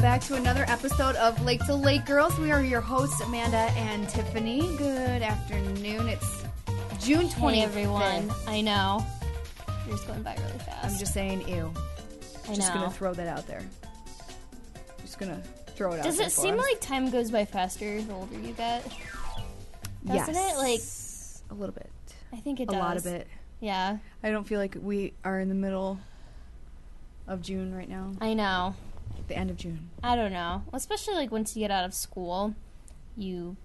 back to another episode of Lake to Lake Girls. We are your hosts, Amanda and Tiffany. Good afternoon. It's June 20th. Hey, everyone. I know. You're just going by really fast. I'm just saying, ew. I Just know. going to throw that out there. Just going to throw it out Does there it for seem us. like time goes by faster the older you get? Doesn't yes. it? Like, a little bit. I think it A does. lot of it. Yeah. I don't feel like we are in the middle of June right now. I know. The end of June. I don't know. Especially, like, once you get out of school, you...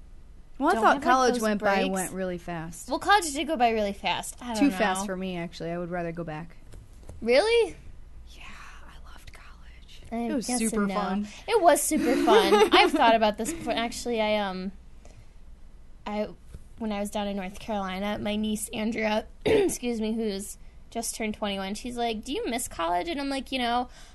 Well, I Don't thought have, like, college those went breaks. went really fast. Well, college did go by really fast. I don't Too know. fast for me, actually. I would rather go back. Really? Yeah, I loved college. I It was guess super no. fun. It was super fun. I've thought about this before. Actually, I when I was down in North Carolina, my niece Andrea, excuse me, who's just turned 21, she's like, "Do you miss college?" And I'm like,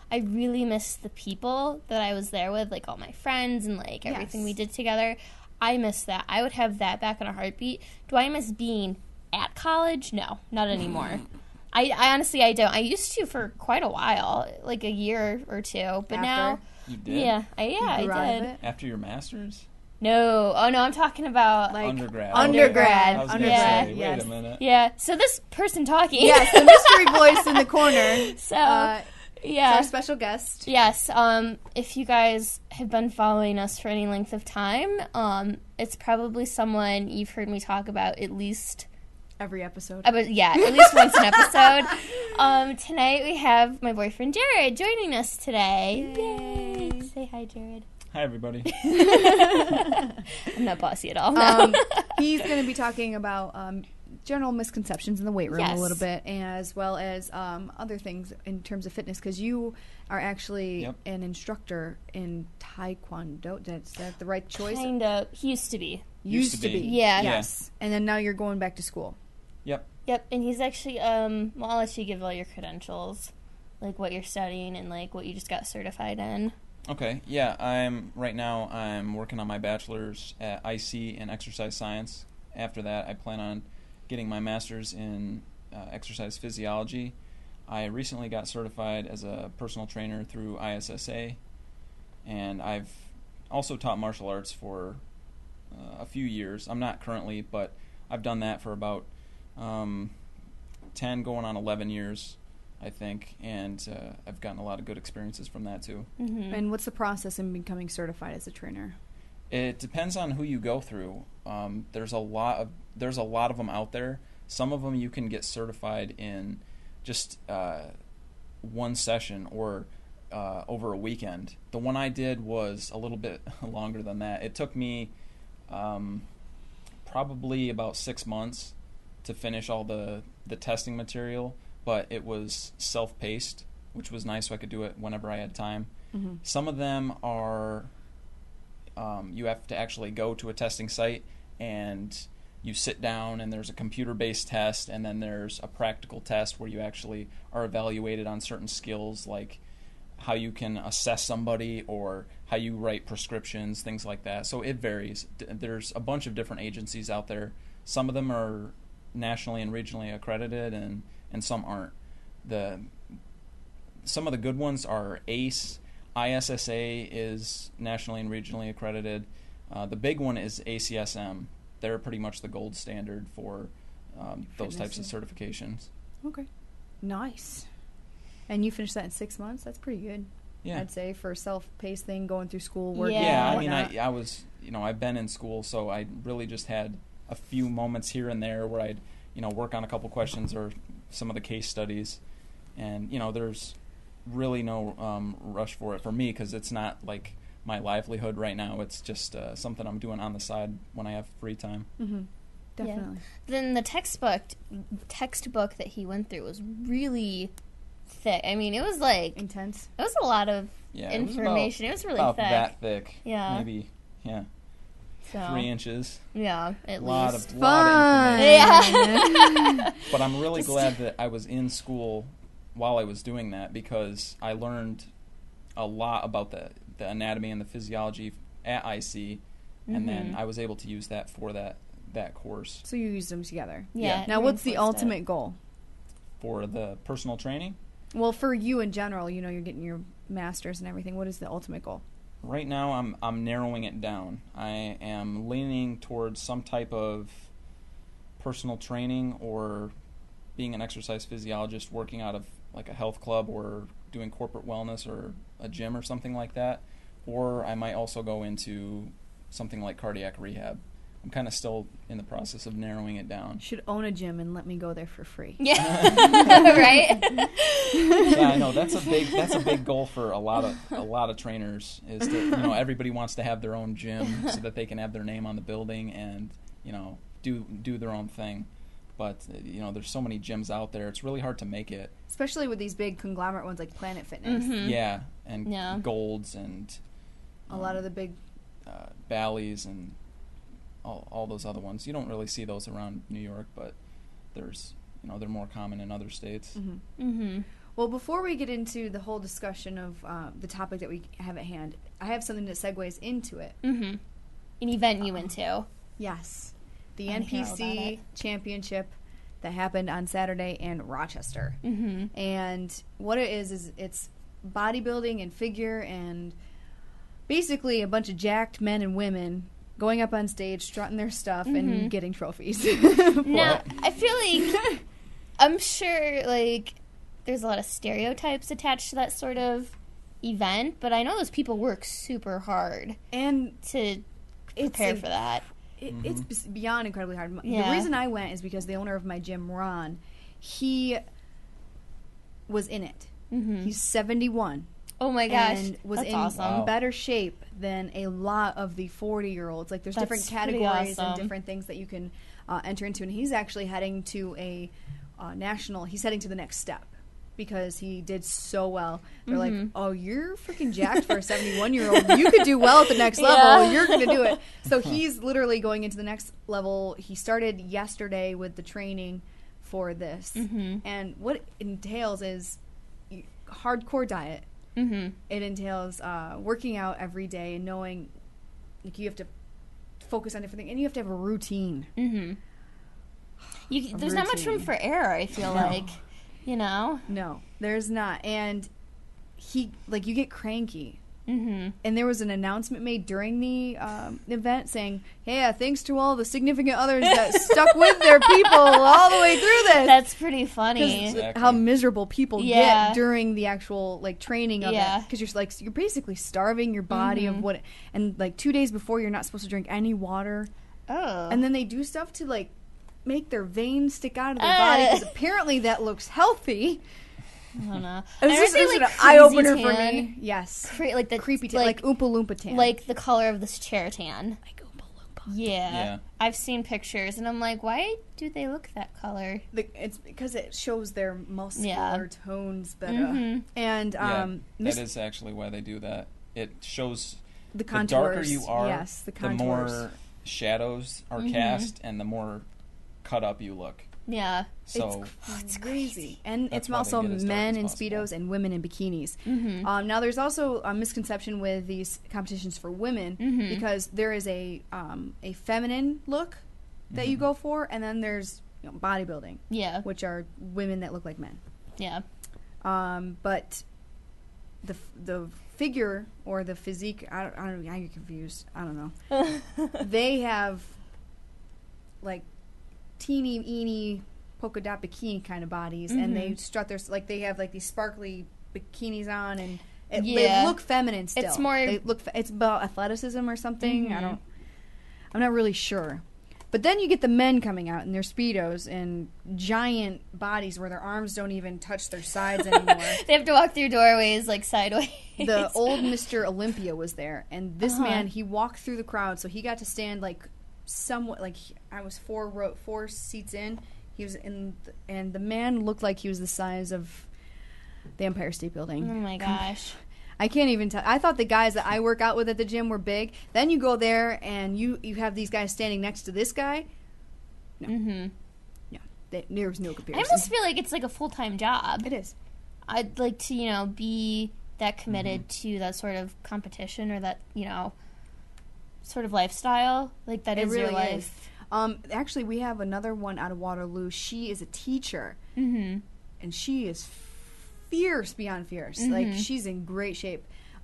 I really miss the people that I was there with, like all my friends and like everything we did together. I miss that. I would have that back in a heartbeat. Do I miss being at college? No, not anymore. I honestly, I don't. I used to for quite a while, like a year or two, but now, You did? yeah, I grew out of did. it? After your master's? No, oh no, I'm talking about Like Undergrad. undergrad. I was going to Undergrad, say, yes. wait a minute. yeah. So this person talking, Yes, the mystery voice in the corner. So It's yeah, our special guest. yes. If you guys have been following us for any length of time, it's probably someone you've heard me talk about at least. Every episode. At least once an episode. Tonight we have my boyfriend Jarod joining us today. Yay. Say hi, Jarod. Hi, everybody. I'm not bossy at all. No. He's going to be talking about general misconceptions in the weight room Yes. a little bit, as well as other things in terms of fitness, because you are actually Yep. an instructor in Taekwondo. Is that the right choice? Kind of. He used to be. Used to be. Yeah. Yes. And then now you're going back to school. Yep. Yep, and he's actually, well, I'll let you give all your credentials, like what you're studying and like what you just got certified in. Okay. Yeah, right now I'm working on my bachelor's at IC in exercise science. After that, I plan on getting my master's in exercise physiology. I recently got certified as a personal trainer through ISSA, and I've also taught martial arts for a few years. I'm not currently, but I've done that for about 10 going on 11 years, I think, and I've gotten a lot of good experiences from that too. Mm-hmm. And what's the process in becoming certified as a trainer? It depends on who you go through. There's a lot of them out there. Some of them you can get certified in just one session or over a weekend. The one I did was a little bit longer than that. It took me probably about 6 months to finish all the testing material, but it was self-paced, which was nice, so I could do it whenever I had time. Mm-hmm. Some of them are you have to actually go to a testing site and you sit down and there's a computer-based test, and then there's a practical test where you actually are evaluated on certain skills like how you can assess somebody or how you write prescriptions, things like that. So it varies. There's a bunch of different agencies out there. Some of them are nationally and regionally accredited, and some aren't. Some of the good ones are ACE. ISSA is nationally and regionally accredited. The big one is ACSM. They're pretty much the gold standard for those types of certifications. Okay. Nice. And you finished that in 6 months? That's pretty good. Yeah. I'd say for a self-paced thing, going through school, work. Yeah. I mean, I was, I've been in school, so I really just had a few moments here and there where I'd, work on a couple questions or some of the case studies. And, there's really no rush for it for me because it's not like my livelihood right now. It's just something I'm doing on the side when I have free time. Mm-hmm. Definitely. Yeah. Then the textbook that he went through was really thick. I mean, it was like Intense. it was a lot of information. It was really about thick. that thick. Yeah. Maybe, So 3 inches. yeah, at Lot least. of information. Yeah. But I'm really glad that I was in school while I was doing that because I learned a lot about the anatomy and the physiology at IC, and then I was able to use that for that course. So you used them together. Yeah. Now, what's the reinforced it. ultimate goal? For the personal training, Well, for you in general, you're getting your master's and everything. What is the ultimate goal? Right now, I'm narrowing it down. I am leaning towards some type of personal training or being an exercise physiologist working out of like a health club or doing corporate wellness or a gym or something like that. Or I might also go into something like cardiac rehab. I'm kind of still in the process of narrowing it down. You should own a gym and let me go there for free. Yeah. Right? Yeah, I know that's a big goal for a lot of trainers is to, everybody wants to have their own gym so that they can have their name on the building and, do their own thing. But, there's so many gyms out there. It's really hard to make it. Especially with these big conglomerate ones like Planet Fitness. Mm-hmm. Yeah, and Gold's and a lot of the big Bally's and all those other ones. You don't really see those around New York, but there's, they're more common in other states. Mm-hmm. Mm-hmm. Well, before we get into the whole discussion of the topic that we have at hand, I have something that segues into it. Mm-hmm. An event you went to. Yes. The I hear about NPC it. championship that happened on Saturday in Rochester. Mm-hmm. And what it is it's bodybuilding and figure and basically a bunch of jacked men and women going up on stage, strutting their stuff, and getting trophies. Now, I feel like, I'm sure, like, there's a lot of stereotypes attached to that sort of event, but I know those people work super hard and to prepare for that. It's beyond incredibly hard. Yeah. The reason I went is because the owner of my gym, Ron, he was in it. Mm-hmm. He's 71. Oh my gosh, and was that's in awesome. better shape than a lot of the 40-year-olds. Like, there's That's different pretty categories awesome. and different things that you can enter into. And he's actually heading to a he's heading to the next step because he did so well. They're like, oh, you're freaking jacked for a 71-year-old. You could do well at the next level. You're going to do it. So he's literally going into the next level. He started yesterday with the training for this. And what it entails is hardcore diet. It entails working out every day and knowing, like, you have to focus on different things, and you have to have a routine. There's not much room for error, I feel like, No, there's not. And you get cranky. And there was an announcement made during the event saying, hey, thanks to all the significant others that stuck with their people all the way through this. That's pretty funny. Exactly. How miserable people get during the actual training of it, because you're basically starving your body of what, and 2 days before you're not supposed to drink any water. Oh, And then they do stuff to make their veins stick out of their body because apparently that looks healthy. I don't know. It was just an eye opener for me. Yes, Like the creepy tan, like Oompa Loompa tan, like the color of this chair tan. like Oompa Loompa. Yeah, I've seen pictures, and I'm like, why do they look that color? It's because it shows their muscular tones better, and that is actually why they do that. It shows the contours. The darker you are, yes, the the more shadows are cast, and the more cut up you look. Yeah. So it's crazy. And That's it's why they also get as dark men as in possible. Speedos and women in bikinis. Now, there's also a misconception with these competitions for women because there is a feminine look that you go for, and then there's bodybuilding, which are women that look like men. Yeah. But the figure or the physique, I don't know, I get confused. I don't know. They have teeny polka dot bikini kind of bodies, and they strut their they have these sparkly bikinis on, and they look feminine still. It's more it's about athleticism or something. I'm not really sure. But then you get the men coming out in their Speedos and giant bodies where their arms don't even touch their sides anymore. They have to walk through doorways sideways. The old Mr. Olympia was there, and this man, he walked through the crowd, so he got to stand somewhat I was four seats in. He was in, and the man looked like he was the size of the Empire State Building. Oh my gosh. I can't even tell. I thought the guys that I work out with at the gym were big. Then you go there and you have these guys standing next to this guy. No. There was no comparison. I almost feel like it's like a full-time job. It is. I'd like to, be that committed to that sort of competition or that, sort of lifestyle. Like, that is your life. Actually, we have another one out of Waterloo. She is a teacher. And she is fierce beyond fierce. She's in great shape.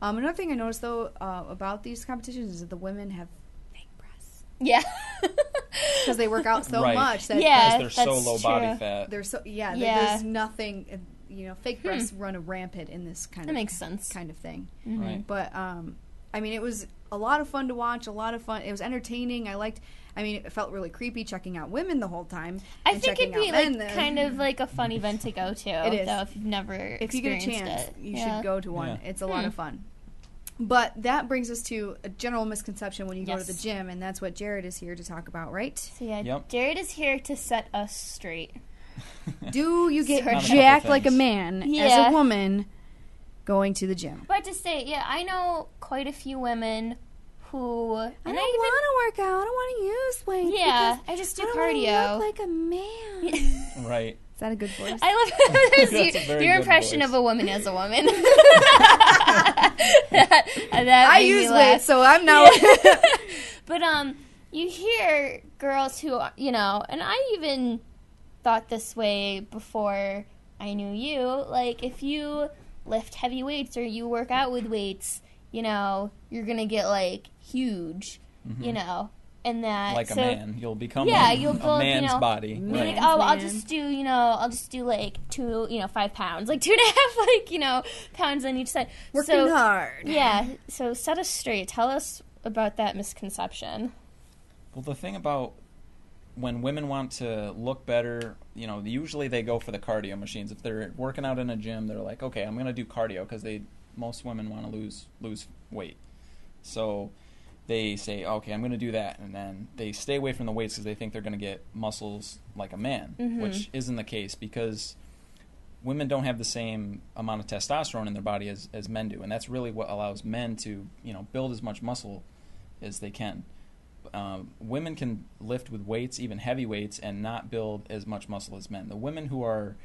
Another thing I noticed, though, about these competitions is that the women have fake breasts. Yeah. Because they work out so Right. much. That Yeah. Because they're so that's low true. body fat. They're so, Yeah. there's nothing, fake breasts run rampant in this kind That of makes sense. kind of thing. Right. But, I mean, it was a lot of fun to watch, a lot of fun. It was entertaining. It felt really creepy checking out women the whole time. I and think it'd checking be out men like then. kind of like a fun event to go to. It is. Though, if you've never If you get a experienced chance, it. you Yeah. should go to one. Yeah. It's a lot of fun. But that brings us to a general misconception when you go to the Yes. gym, and that's what Jarod is here to talk about, right? So yeah, Yep. Jarod is here to set us straight. Do you get On a couple jacked like a things. man Yeah. as a woman going to the gym? But to say, yeah, I know quite a few women who, I don't want to work out. I don't want to use weights. Yeah, because I just do I don't wanna cardio. look like a man. Right. Is that a good voice? I love That's a very your good impression voice. of a woman as a woman. that I made me use laugh. weights, so I'm now. But you hear girls who, and I even thought this way before I knew you. Like, if you lift heavy weights or you work out with weights, you're gonna get like huge, and that Like a man. You'll become you'll a build, man's body. Man. Right. like, oh, I'll Man. just do like 5 pounds, like 2.5, pounds on each side. Working hard. Yeah. So set us straight. Tell us about that misconception. Well, the thing about when women want to look better, usually they go for the cardio machines. If they're working out in a gym, they're like, okay, I'm going to do cardio because most women want to lose weight. So they say, okay, I'm going to do that. And then they stay away from the weights because they think they're going to get muscles like a man, which isn't the case because women don't have the same amount of testosterone in their body as men do. And that's really what allows men to, build as much muscle as they can. Women can lift with weights, even heavy weights, and not build as much muscle as men. The women who are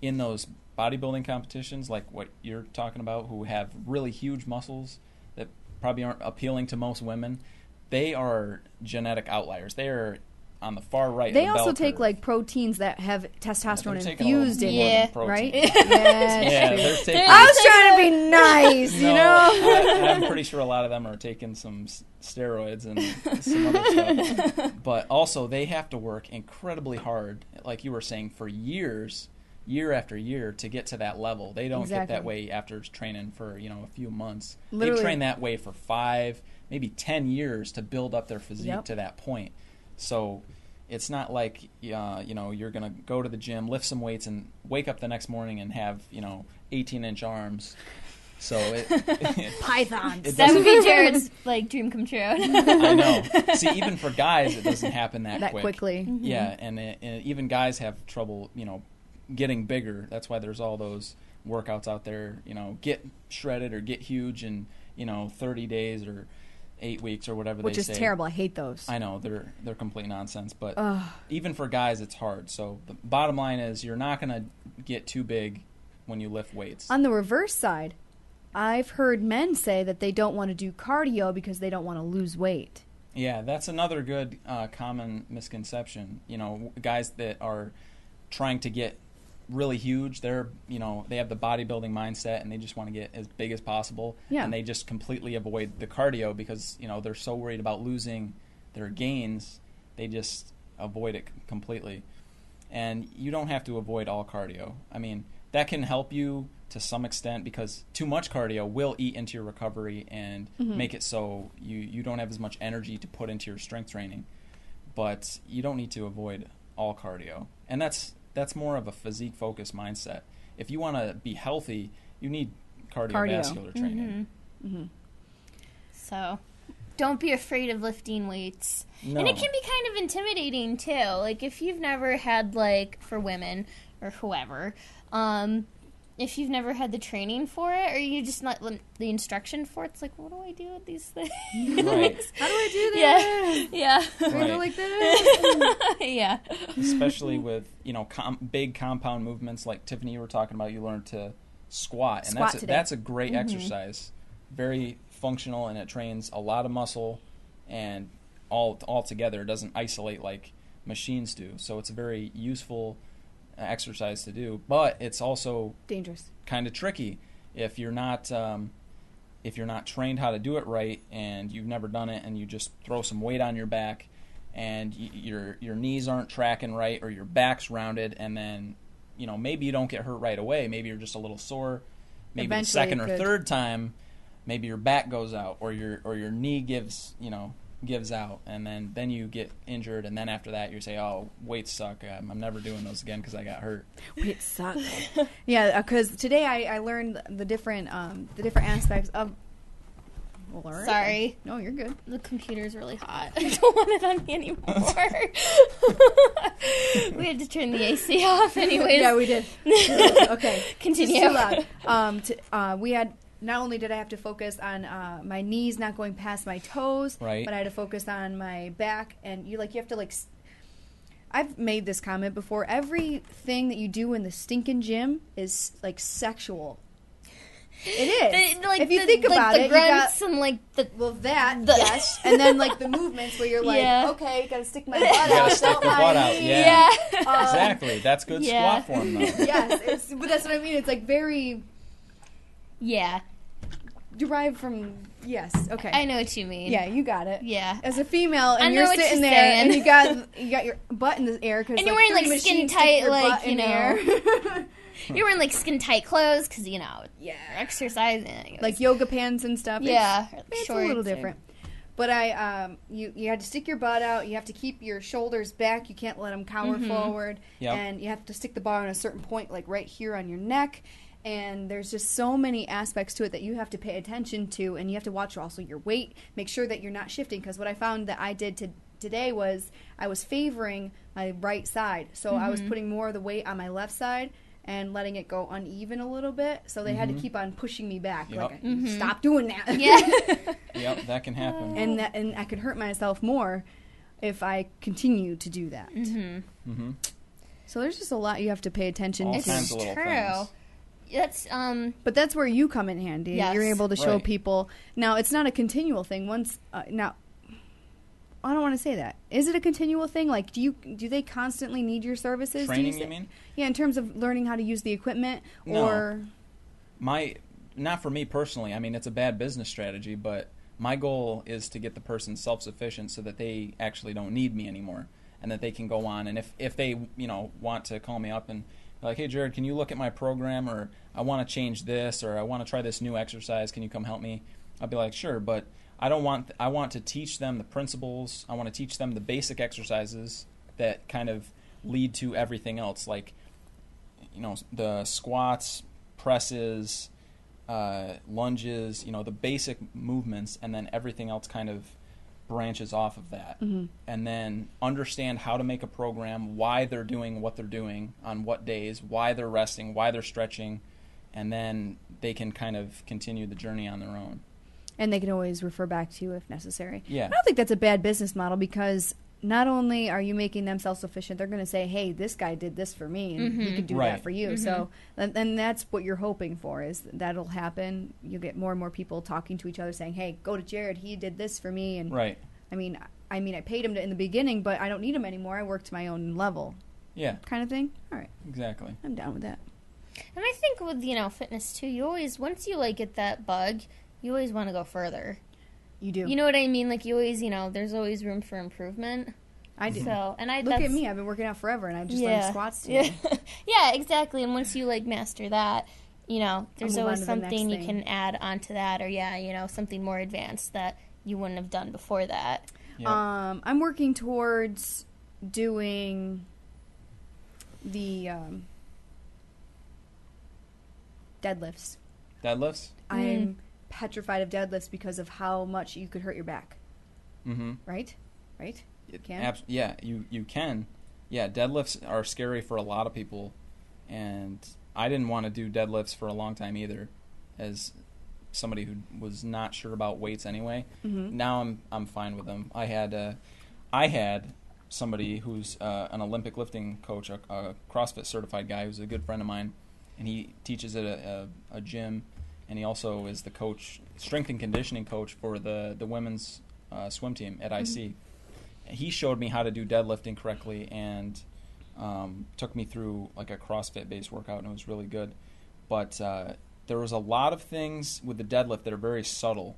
in those bodybuilding competitions, like what you're talking about, who have really huge muscles that probably aren't appealing to most women, they are genetic outliers. They are on the far right They of the also bell take curve. like proteins that have testosterone They're taking a little infused in more it, than protein. right? Yeah, true. they're taking. I was trying to be nice, you know. I'm pretty sure a lot of them are taking some steroids and some other stuff. But also, they have to work incredibly hard, like you were saying, for years, year after year, to get to that level. They don't get that way after training for a few months. Literally. They train that way for 5, maybe 10 years to build up their physique to that point. So it's not like you're gonna go to the gym, lift some weights, and wake up the next morning and have 18-inch arms. So Pythons. That would be Jared's dream come true. I know. See, even for guys, it doesn't happen that quickly. Mm-hmm. Yeah, and even guys have trouble, getting bigger. That's why there's all those workouts out there. Get shredded or get huge in 30 days or 8 weeks or whatever. Which they is say. terrible. I hate those. I know they're complete nonsense, but even for guys, it's hard. So the bottom line is, you're not gonna get too big when you lift weights. On the reverse side, I've heard men say that they don't want to do cardio because they don't want to lose weight. Yeah, that's another good common misconception. Guys that are trying to get really huge, they have the bodybuilding mindset and they just want to get as big as possible. Yeah. And they just completely avoid the cardio because, they're so worried about losing their gains, they just avoid it completely. And you don't have to avoid all cardio. I mean, that can help you to some extent because too much cardio will eat into your recovery and make it so you don't have as much energy to put into your strength training. But you don't need to avoid all cardio. And that's more of a physique-focused mindset. If you want to be healthy, you need cardiovascular training. So don't be afraid of lifting weights. No. And it can be kind of intimidating, too. Like, if you've never had, for women or whoever, if you've never had the training for it or you just not the instruction for it, it's like, what do I do with these things? Right. How do I do that? Yeah. Do I go Right. like that? Yeah. Especially with, big compound movements like Tiffany, you were talking about, you learned to squat. And that's a great exercise. Very functional, and it trains a lot of muscle, and all together. It doesn't isolate like machines do. So it's a very useful exercise to do, but it's also Dangerous. kind of tricky if you're not if you're not trained how to do it right and you've never done it and you just throw some weight on your back and your knees aren't tracking right or your back's rounded, and then, you know, maybe you don't get hurt right away. Maybe you're just a little sore. Maybe Eventually the second or third time, maybe your back goes out or your knee gives out, and then you get injured, and then after that you say, oh, weights suck, I'm never doing those again because I got hurt. Weights suck. Yeah, because today I learned the different aspects of. Well, Sorry. No, you're good. The computer's really hot. I don't want it on me anymore. We had to turn the AC off anyways. Yeah, we did. Okay. Continue. It's too loud. We had, not only did I have to focus on my knees not going past my toes, right, but I had to focus on my back, and you have to I've made this comment before, everything that you do in the stinking gym is like sexual. It is. If you think about it, grunts you got, and yes, and then the movements where you're like, okay, gotta stick my butt out. Gotta stick your butt out. Yeah. Exactly. That's good squat form, though. Yes, but that's what I mean. It's very derived from. Yes. Okay. I know what you mean. Yeah, you got it. Yeah. As a female, and you're sitting there, and you got your butt in the air, because and you're wearing skin tight, air. You're wearing skin tight clothes because you're exercising, like yoga pants and stuff. Yeah, it's a little different. But you had to stick your butt out. You have to keep your shoulders back. You can't let them cower forward. Yep. And you have to stick the bar on a certain point, like right here on your neck. And there's just so many aspects to it that you have to pay attention to, and you have to watch also your weight. Make sure that you're not shifting, because what I found that I did today was I was favoring my right side, so I was putting more of the weight on my left side and letting it go uneven a little bit. So they had to keep on pushing me back. Yep. Stop doing that. Yeah. Yep, that can happen. And I could hurt myself more if I continue to do that. So there's just a lot you have to pay attention to. All kinds of little things. That's But that's where you come in handy. Yes. You're able to show people. Now, it's not a continual thing. Now, I don't want to say that. Is it a continual thing? Like, do they constantly need your services? Training, you mean? Yeah, in terms of learning how to use the equipment, No. or Not for me personally. I mean, it's a bad business strategy, but my goal is to get the person self-sufficient so that they actually don't need me anymore, and that they can go on. And if they want to call me up and be like, hey, Jarod, can you look at my program, or I want to change this, or I want to try this new exercise, can you come help me? I'll be like, sure, but I want to teach them the principles. I want to teach them the basic exercises that kind of lead to everything else, like the squats, presses, lunges, the basic movements, and then everything else kind of branches off of that. And then understand how to make a program, why they're doing what they're doing, on what days, why they're resting, why they're stretching, and then they can kind of continue the journey on their own. And they can always refer back to you if necessary. Yeah. I don't think that's a bad business model, because not only are you making them self-sufficient, they're going to say, hey, this guy did this for me, and he can do that for you. So, and that's what you're hoping for, is that'll happen. You'll get more and more people talking to each other saying, hey, go to Jarod, he did this for me. And right. I mean, I paid him in the beginning, but I don't need him anymore. I work to my own level. Yeah. Kind of thing. All right. Exactly. I'm down with that. And I think with, fitness too, you always, once you get that bug, you always want to go further. You do. You know what I mean? Like, you always, there's always room for improvement. I do. So, and Look at me. I've been working out forever, and I just learned squats today. Yeah, exactly. And once you, master that, there's always something you can add onto that, or, something more advanced that you wouldn't have done before that. Yep. I'm working towards doing the deadlifts. Deadlifts? I'm petrified of deadlifts because of how much you could hurt your back. Right? You can? Yeah, you can. Yeah, deadlifts are scary for a lot of people, and I didn't want to do deadlifts for a long time either, as somebody who was not sure about weights anyway. Now I'm fine with them. I had somebody who's an Olympic lifting coach, a CrossFit certified guy who's a good friend of mine, and he teaches at a gym, and he also is the coach, strength and conditioning coach for the women's swim team at IC. He showed me how to do deadlifting correctly, and took me through a CrossFit based workout, and it was really good. But there was a lot of things with the deadlift that are very subtle,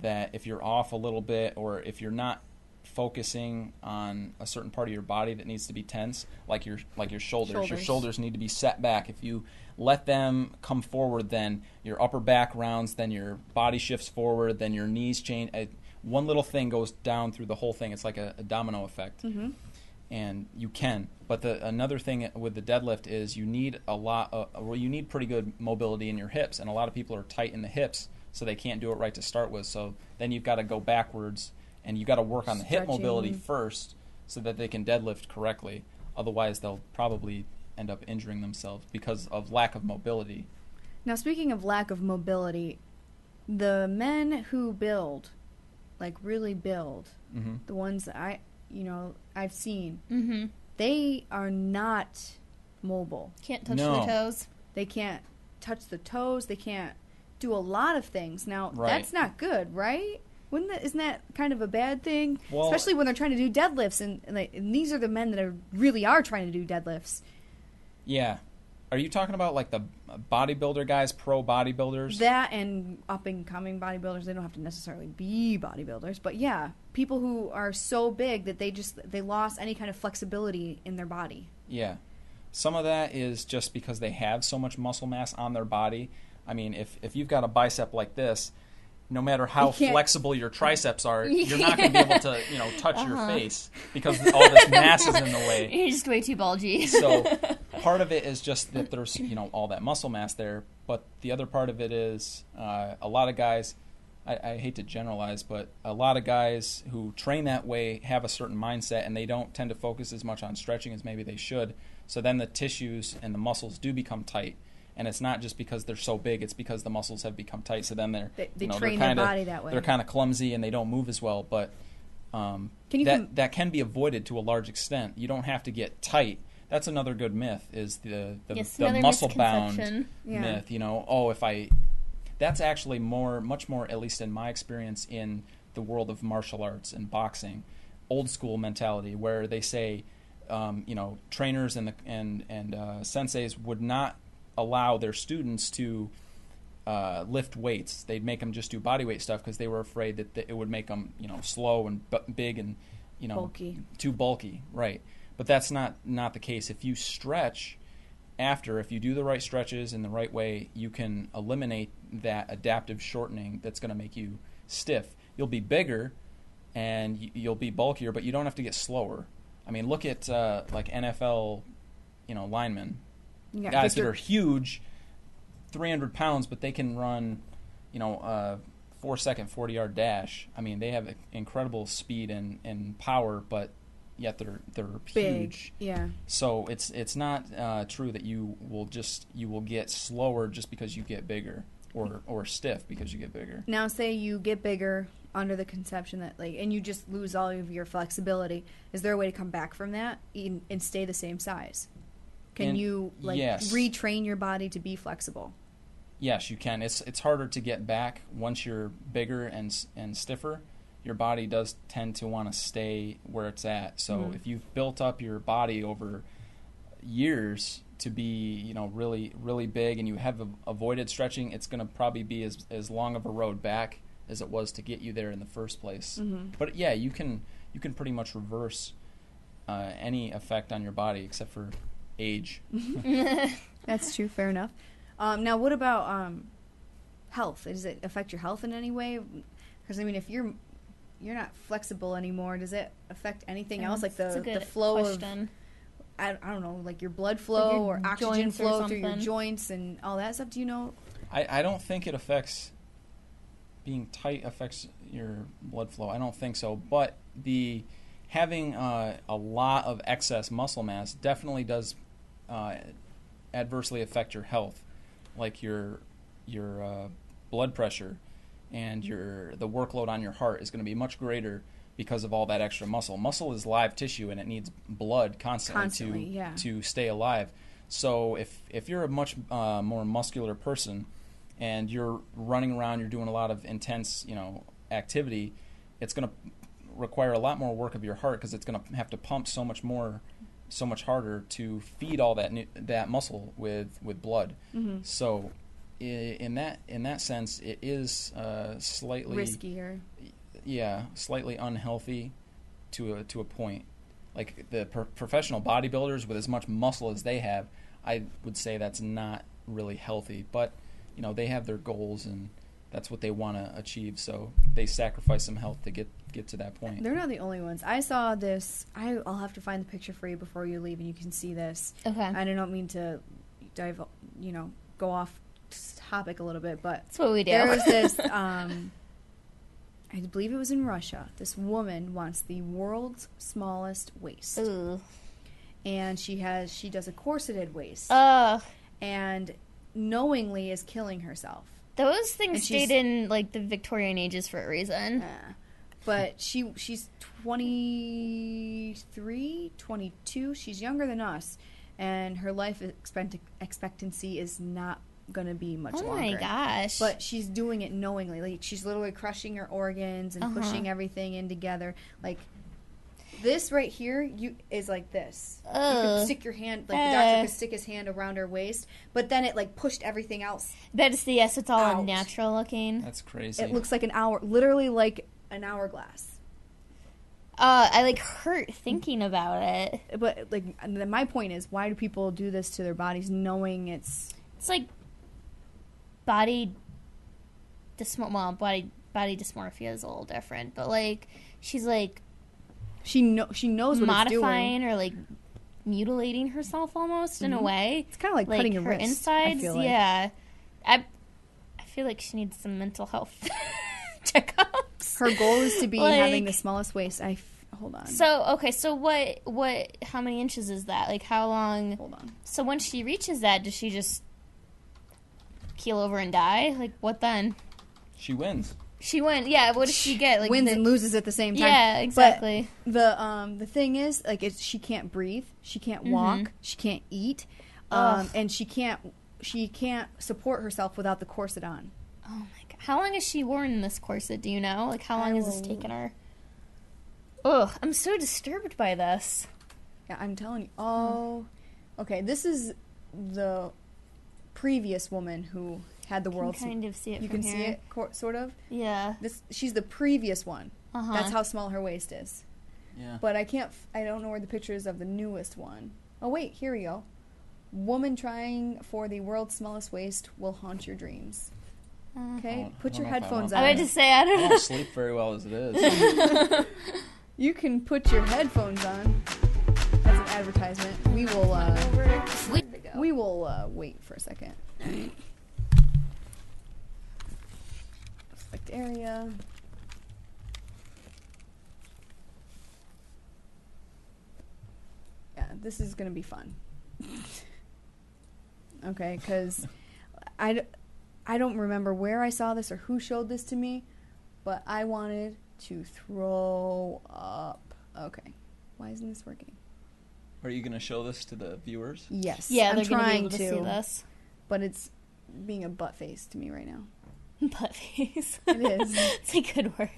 that if you're off a little bit, or if you're not focusing on a certain part of your body that needs to be tense, like your shoulders. Your shoulders need to be set back. If you let them come forward, then your upper back rounds, then your body shifts forward, then your knees change. One little thing goes down through the whole thing. It's like a domino effect. Mm-hmm. And you can. But another thing with the deadlift is you need you need pretty good mobility in your hips, and a lot of people are tight in the hips, so they can't do it right to start with. So then you've got to go backwards, and you've got to work on the hip mobility first so that they can deadlift correctly. Otherwise, they'll probably end up injuring themselves because of lack of mobility. Now, speaking of lack of mobility, the men who build, like really build, Mm-hmm. the ones that I've seen, Mm-hmm. they are not mobile. Can't touch No. the toes. They can't touch the toes. They can't do a lot of things. Now, Right. that's not good, right? Isn't that kind of a bad thing? Well, especially when they're trying to do deadlifts, and these are the men that really are trying to do deadlifts. yeah. Are you talking about like the bodybuilder guys, pro bodybuilders? That and up-and-coming bodybuilders, they don't have to necessarily be bodybuilders, but yeah, people who are so big that they lost any kind of flexibility in their body. Yeah. Some of that is just because they have so much muscle mass on their body. I mean, if you've got a bicep like this, no matter how flexible your triceps are, you're not going to be able to, touch your face because all this mass is in the way. You're just way too bulgy. So part of it is just that there's, all that muscle mass there. But the other part of it is a lot of guys, I hate to generalize, but a lot of guys who train that way have a certain mindset, and they don't tend to focus as much on stretching as maybe they should. So then the tissues and the muscles do become tight. And it's not just because they're so big; it's because the muscles have become tight. So then they train their body that way. They're kind of clumsy and they don't move as well. But that can be avoided to a large extent. You don't have to get tight. That's another good myth: is the muscle bound myth. That's actually much more, at least in my experience, in the world of martial arts and boxing, old school mentality, where they say, trainers and senseis would not allow their students to lift weights. They'd make them just do body weight stuff because they were afraid that it would make them, slow and big and, bulky. Too bulky, right? But that's not the case. If you stretch if you do the right stretches in the right way, you can eliminate that adaptive shortening that's going to make you stiff. You'll be bigger and you'll be bulkier, but you don't have to get slower. I mean, look at like NFL, linemen. Yeah, guys that are huge, 300 pounds, but they can run, 4-second 40-yard dash. I mean, they have incredible speed and power, but yet they're big. Huge. Yeah. So it's not true that you will get slower just because you get bigger, or stiff because you get bigger. Now, say you get bigger under the conception that and you just lose all of your flexibility. Is there a way to come back from that and stay the same size? Can you yes. retrain your body to be flexible? Yes, you can. It's harder to get back once you're bigger and stiffer. Your body does tend to want to stay where it's at. So if you've built up your body over years to be really really big, and you have avoided stretching, it's going to probably be as long of a road back as it was to get you there in the first place. Mm-hmm. But yeah, you can pretty much reverse any effect on your body except for age. That's true. Fair enough. Now, what about health? Does it affect your health in any way? Because I mean, if you're not flexible anymore, does it affect anything else, like the flow question. of? I don't know, like your blood flow or oxygen flow through your joints and all that stuff. Do you know? I don't think it affects. Being tight affects your blood flow. I don't think so, but having a lot of excess muscle mass definitely does adversely affect your health, like your blood pressure and the workload on your heart is going to be much greater because of all that extra muscle. Muscle is live tissue and it needs blood constantly to stay alive. So if you're a much more muscular person and you're running around, you're doing a lot of intense activity, it's going to require a lot more work of your heart because it's going to have to pump so much harder to feed all that muscle with blood. Mm-hmm. So in that sense, it is slightly riskier. Yeah, slightly unhealthy to a point. Like the professional bodybuilders with as much muscle as they have, I would say that's not really healthy. But they have their goals and that's what they want to achieve. So they sacrifice some health to get to that point. They're not the only ones. I saw this. I'll have to find the picture for you before you leave, and you can see this. Okay. I don't mean to go off topic a little bit, but that's what we do. There was this. I believe it was in Russia. This woman wants the world's smallest waist. Ooh. And she does a corseted waist. And knowingly is killing herself. Those things stayed in like the Victorian ages for a reason. But she's 23, 22. She's younger than us, and her life expectancy is not going to be much longer. Oh my gosh. But she's doing it knowingly. Like, she's literally crushing her organs and pushing everything in together. Like, this right here is like this. You could stick your hand, like the doctor could stick his hand around her waist, but then it like pushed everything else. Yes, it's all unnatural looking. That's crazy. It looks like literally like an hourglass. I like hurt thinking about it. But like, my point is, why do people do this to their bodies knowing it's like body dysmorphia is a little different, but like she's like she knows what it's doing, modifying or like mutilating herself almost in a way. It's kind of like cutting your her wrist, insides. I feel like. Yeah, I feel like she needs some mental health checkups. Her goal is to be having the smallest waist. Hold on. So what? How many inches is that? Like how long? Hold on. So when she reaches that, does she just keel over and die? Like what then? She wins. She wins. Yeah. What does she get? Like wins and loses at the same time. Yeah, exactly. But the thing is, like, she can't breathe. She can't walk. She can't eat. And she can't support herself without the corset on. Oh my god! How long has she worn this corset? Do you know? Like how long has this taken her? Ugh, I'm so disturbed by this. Yeah, I'm telling you. Oh, okay. This is the previous woman who had the world's. Kind of see it. You from can here. see it, sort of. Yeah. She's the previous one. That's how small her waist is. Yeah. But I don't know where the picture is of the newest one. Oh wait, here we go. Woman trying for the world's smallest waist will haunt your dreams. Okay, put your headphones on. I would just say I don't sleep very well as it is. You can put your headphones on. That's an advertisement. We will wait for a second. Select area. Yeah, this is going to be fun. Okay, because I don't remember where I saw this or who showed this to me, but I wanted to throw up. Okay. Why isn't this working? Are you going to show this to the viewers? Yes. Yeah, I'm they're going to be able to to see this. But it's being a butt face to me right now. Butt face. It is. It's a good word.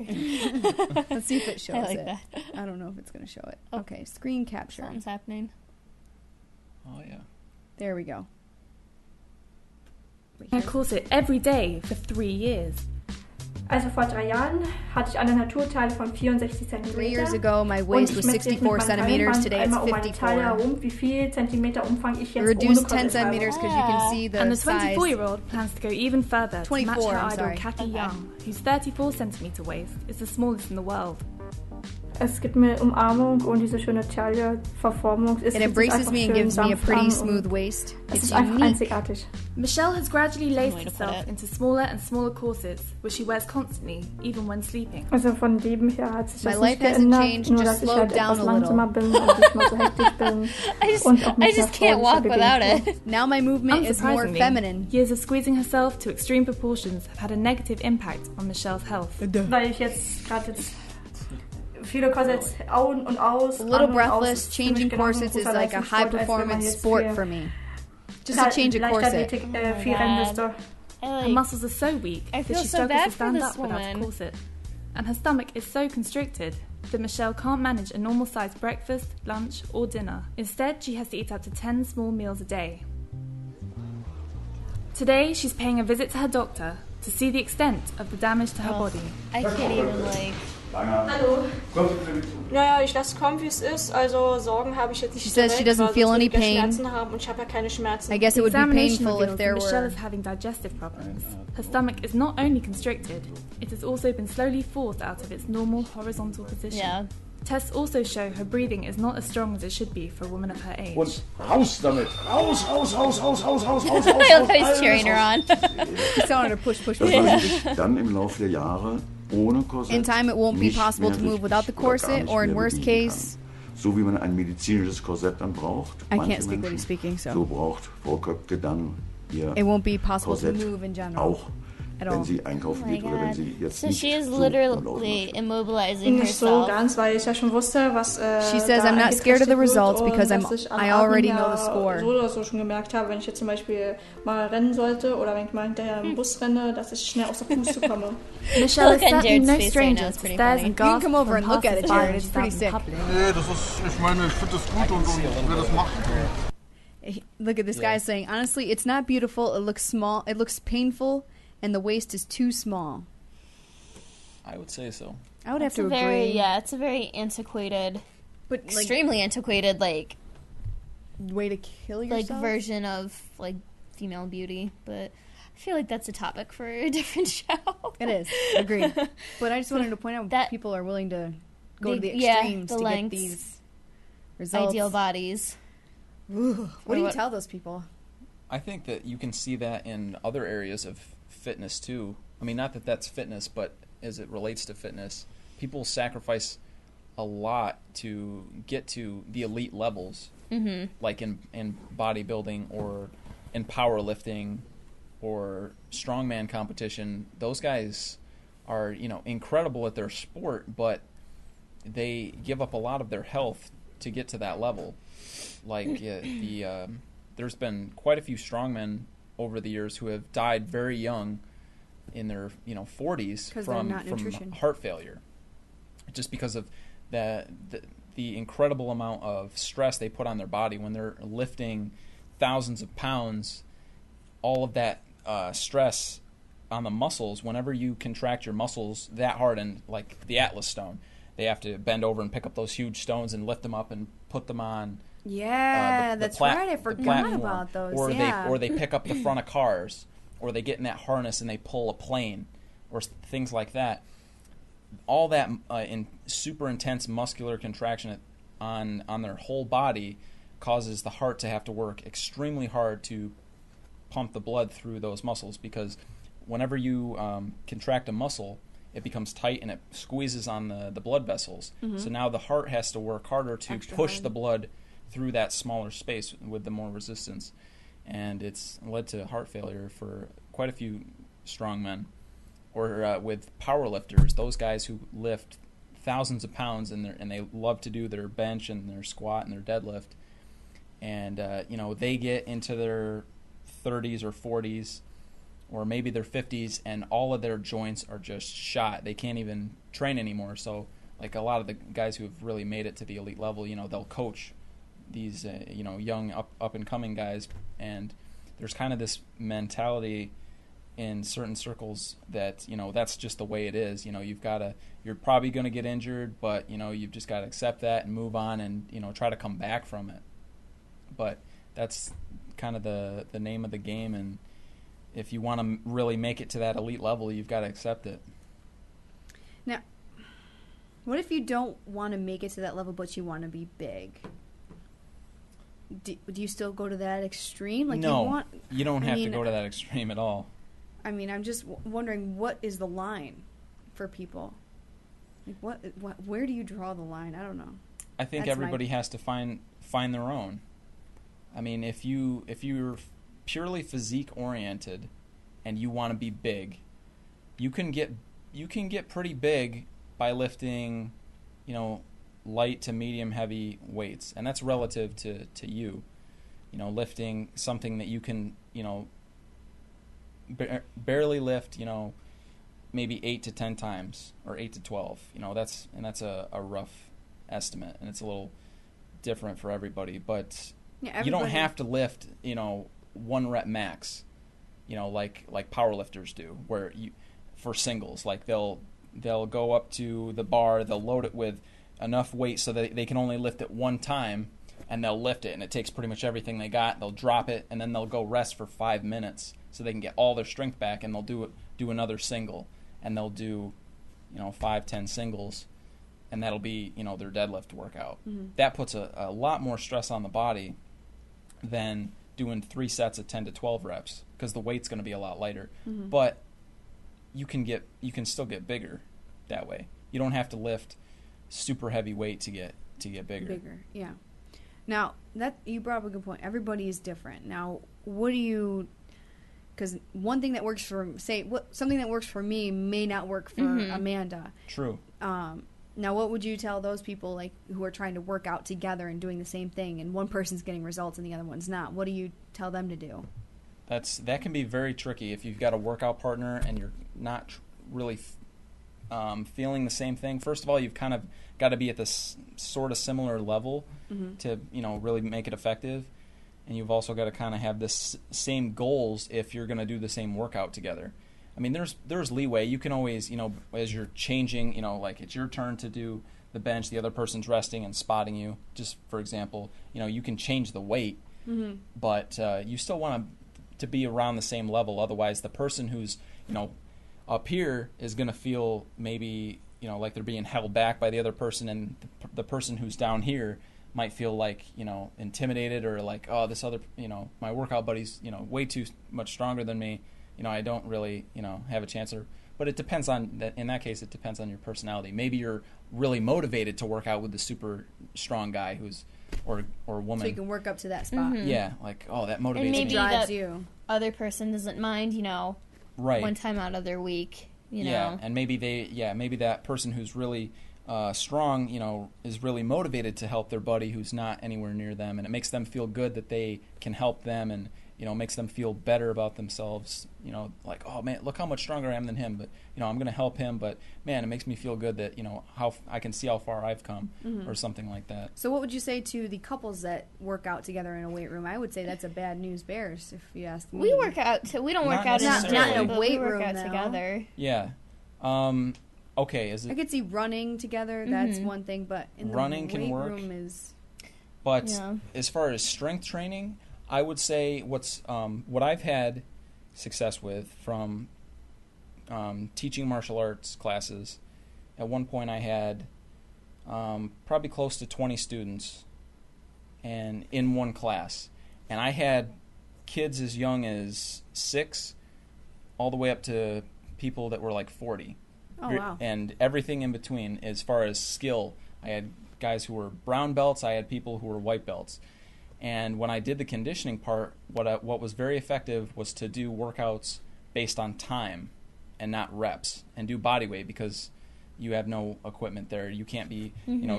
Let's see if it shows I like it. that. I don't know if it's going to show it. Okay, screen capture. Something's happening. Oh, yeah. There we go. I corset every day for 3 years. Also vor 3 Jahren hatte ich eine Naturteile von 64 cm. 3 years ago, my waist was 64 centimeters. Today it's 54. Wie viel Zentimeter Umfang ich jetzt Reduced 10 centimeters because you can see the And the size. 24-year-old plans to go even further to match 24, her I'm idol sorry. Kathy Young, whose 34 centimeter waist is the smallest in the world. Es gibt mir Umarmung und diese schöne Taille-Verformung. It embraces me and gives me a pretty smooth waist. Es It's ist einfach unique. einzigartig. Michelle has gradually laced way to put herself it. into smaller and smaller corsets, which she wears constantly, even when sleeping. Also von Leben her hat sich My das life nicht hasn't geändert, changed, nur just dass ich slowed halt down etwas a little. langsamer bin und nicht mehr so hektisch bin. Und auch I mit just einer can't walk fröhlicher without Bewegung. it. Now my movement is more Unsurprisingly, feminine. years of squeezing herself to extreme proportions have had a negative impact on Michelle's health. Weil ich gerade viele Corsets on und aus. A little an und breathless, aus, changing ziemlich genau corsets ein is großer like a Leistungssport, als wenn man high-performance jetzt sport für for me. Just to change a corset. Leichtathletik viel rennen müsste. Her muscles are so weak I that feel she so struggles bad to for stand this up without a woman. corset. And her stomach is so constricted that Michelle can't manage a normal sized breakfast, lunch, or dinner. Instead, she has to eat up to 10 small meals a day. Today, she's paying a visit to her doctor to see the extent of the damage to her body. I can't even, like... Hallo. Naja, ich lasse es kommen, wie es ist. Also Sorgen habe ich jetzt nicht. She says she doesn't feel any pain. Schmerzen haben und ich habe ja keine Schmerzen. I guess it would be painful if there Michelle were... is having digestive problems. Her stomach is not only constricted, it has also been slowly forced out of its normal horizontal position. Yeah. Tests also show her breathing is not as strong as it should be for a woman of her age. Und raus damit! Raus, raus, raus, raus, raus, raus, raus, I love how he's cheering her on. He's telling her to push. Das natürlich dann im Laufe der Jahre ohne Korsett In time, it won't be nicht possible mehr to move sich without the oder gar corset, nicht or in mehr worst bewegen case... kann. So wie man ein medizinisches Korsett dann braucht. I manche can't speak what Menschen, he's speaking, so... So braucht Frau Köpke dann ihr It won't be possible to Korsett move in general. auch, At wenn all. sie einkaufen Oh my geht oder wenn God. sie jetzt So nicht she is so literally laufen möchte. immobilizing Nicht so herself. ganz, weil ich ja schon wusste, was She says, da I'm not scared of the eingetestet results wird because und dass ich am I Abend already ja know the score. so oder so schon gemerkt habe, wenn ich jetzt zum Beispiel mal rennen sollte oder wenn ich mal hinterher im Bus renne, dass ich schnell aus der Puste komme. Michelle is Look at certainly Jared's no face right stranger now, it's to pretty stares funny. and You can gasps come over from and look at it, passers-by Jared. when It's she's pretty out in sick. public. Nee, das ist, ich meine, ich finde das gut und will das machen. Look at this guy saying, honestly, it's not beautiful. It looks small. It looks painful, and the waist is too small. I would say so. I would have It's to a agree. very, yeah, it's a very antiquated, But like, extremely antiquated, like way to kill yourself. version of like female beauty. But I feel like that's a topic for a different show. It is. Agreed. But I just wanted to point out That- people are willing to go to the yeah, extremes the to get lengths. these results. Ideal bodies. Ooh, what do you what- tell those people? I think that you can see that in other areas of fitness too. I mean, not that that's fitness, but as it relates to fitness, people sacrifice a lot to get to the elite levels, like in bodybuilding or in powerlifting or strongman competition. Those guys are, incredible at their sport, but they give up a lot of their health to get to that level. Like there's been quite a few strongmen over the years who have died very young, in their 40s 'Cause they're from not nutrition. heart failure, just because of the incredible amount of stress they put on their body when they're lifting thousands of pounds. All of that stress on the muscles. Whenever you contract your muscles that hard, and like the Atlas stone, they have to bend over and pick up those huge stones and lift them up and put them on. Yeah, that's right. I the forgot platform. about those. Or yeah. they pick up the front of cars, or they get in that harness and they pull a plane, or things like that. All that in super intense muscular contraction on their whole body causes the heart to have to work extremely hard to pump the blood through those muscles, because whenever you contract a muscle, it becomes tight and it squeezes on the blood vessels. So now the heart has to work harder to Extra push hard. the blood through that smaller space with the more resistance. And it's led to heart failure for quite a few strong men. Or with power lifters, those guys who lift thousands of pounds and they love to do their bench and their squat and their deadlift. And, they get into their 30s or 40s or maybe their 50s, and all of their joints are just shot. They can't even train anymore. So, like a lot of the guys who have really made it to the elite level, they'll coach these, young up-and-coming guys. And there's kind of this mentality in certain circles that, that's just the way it is. You're probably going to get injured, but, you've just got to accept that and move on and, try to come back from it. But that's kind of the name of the game, and if you want to really make it to that elite level, you've got to accept it. Now, what if you don't want to make it to that level, but you want to be big? Do you still go to that extreme? Like No, you don't have to mean, go to that extreme at all. I mean, I'm just wondering, what is the line for people? Like, what? Where do you draw the line? I don't know. I think That's everybody has to find their own. I mean, if you're purely physique oriented and you want to be big, you can get pretty big by lifting, light to medium heavy weights, and that's relative to you. Lifting something that you can, barely lift, maybe 8 to 10 times or 8 to 12. That's a rough estimate, and it's a little different for everybody. But Yeah, you don't have to lift, 1 rep max. like powerlifters do, where for singles, like they'll go up to the bar, they'll load it with enough weight so that they can only lift it one time, and they'll lift it, and it takes pretty much everything they got. They'll drop it, and then they'll go rest for 5 minutes so they can get all their strength back, and they'll do another single, and they'll do 5-10 singles, and that'll be their deadlift workout. That puts a lot more stress on the body than doing 3 sets of 10 to 12 reps, because the weight's going to be a lot lighter. But you can still get bigger that way. You don't have to lift super heavy weight to get bigger. Yeah. Now, that you brought up a good point. Everybody is different. Now, because one thing that works for, something that works for me may not work for Amanda. True. Now, what would you tell those people who are trying to work out together and doing the same thing, and one person's getting results and the other one's not? What do you tell them to do? That can be very tricky if you've got a workout partner and you're not really feeling the same thing. First of all, you've kind of got to be at this sort of similar level to really make it effective, and you've also got to kind of have this same goals if you're going to do the same workout together. I mean, there's leeway. You can always, as you're changing, like it's your turn to do the bench, the other person's resting and spotting you. Just for example, you can change the weight, but you still want to be around the same level. Otherwise, the person who's up here is going to feel maybe like they're being held back by the other person, and the person who's down here might feel like intimidated, or like, oh, this other my workout buddy's way too much stronger than me. I don't really have a chance. But it depends on that. In that case, it depends on your personality. Maybe you're really motivated to work out with the super strong guy or woman. So you can work up to that spot. Yeah, like, oh, that motivates and maybe me. Drives that you. Other person doesn't mind, right. one time out of their week, Yeah, and maybe maybe that person who's really strong, is really motivated to help their buddy who's not anywhere near them, and it makes them feel good that they can help them, and makes them feel better about themselves. Like, oh man, look how much stronger I am than him, but I'm going to help him. But man, it makes me feel good that how I can see how far I've come, or something like that. So, what would you say to the couples that work out together in a weight room? I would say that's a bad news bears, if you ask me. We work out. We don't work out not in a weight we work room out though. together. Yeah. Okay. Is it? I could see running together. That's one thing, but in the running weight can work. room is. But as far as strength training, I would say what I've had success with from teaching martial arts classes. At one point, I had probably close to 20 students, and in one class, and I had kids as young as 6, all the way up to people that were like 40. Oh wow! And everything in between, as far as skill. I had guys who were brown belts. I had people who were white belts. And when I did the conditioning part, what was very effective was to do workouts based on time and not reps, and do body weight, because you have no equipment there. You can't be